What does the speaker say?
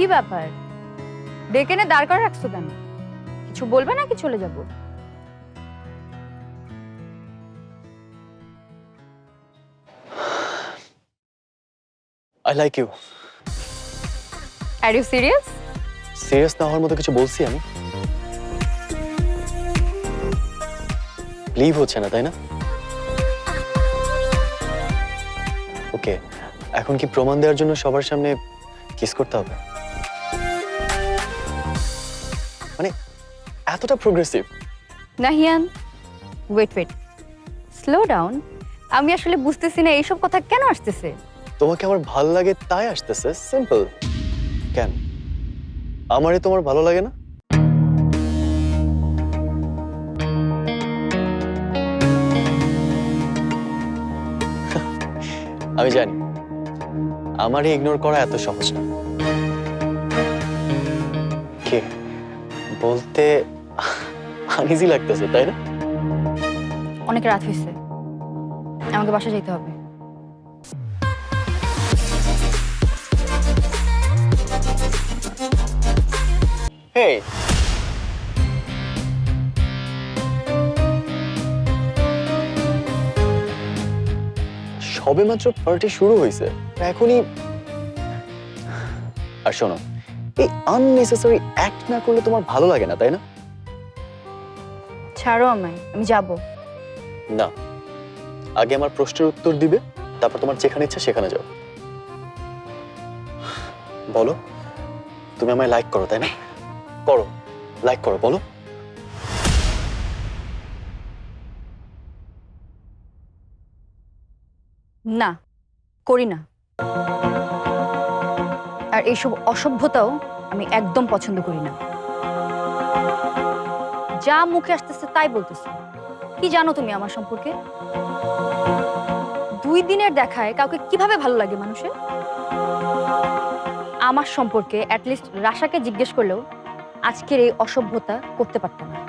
কি ব্যাপার, ডেকে এনে দাঁড় করে রাখছো কেন? কিছু বলবে নাকি চলে যাব? I like you. Are you serious? Serious না হওয়ার মতো কিছু বলছি আমি? বিলিভ হচ্ছে না, তাই না? ওকে, এখন কি প্রমাণ দেওয়ার জন্য সবার সামনে কিস করতে হবে? মানে এতটা progressive? Nahiyan, wait, slow down. আমি আসলে বুঝতেছি না এইসব কথা কেন আসতেছে। তোমাকে আমার ভালো লাগে তাই আসতেছে, সিম্পল। কেন আমারে তোমার ভালো লাগে না? আমি জানি আমারে ইগনোর করা এত সহজ না। কে বলতে আনইজি লাগতেছে, তাই না? অনেক রাত হয়েছে, আমাকে বাসা যেতে হবে। হেই, সবেমাত্র পার্টি শুরু হয়েছে, এখনই? আর শোনো, এই আননেসেসারি অ্যাক্ট না করলে তোমার ভালো লাগে না, তাই না? ছাড়ো আমায়, আমি যাব। না, আগে আমার প্রশ্নের উত্তর দিবে, তারপর তোমার যেখানে ইচ্ছা সেখানে যাও। বলো, তুমি আমায় লাইক করো, তাই না? করো, লাইক করো, বলো। না, করি না। আর এইসব অসভ্যতাও আমি একদম পছন্দ করি না। যা মুখে আসতেছে তাই বলতেছে। কি জানো তুমি আমার সম্পর্কে? 2 দিনের দেখায় কাউকে কিভাবে ভালো লাগে মানুষের? আমার সম্পর্কে অ্যাটলিস্ট রাশাকে জিজ্ঞেস করলেও আজকের এই অসভ্যতা করতে পারতাম না।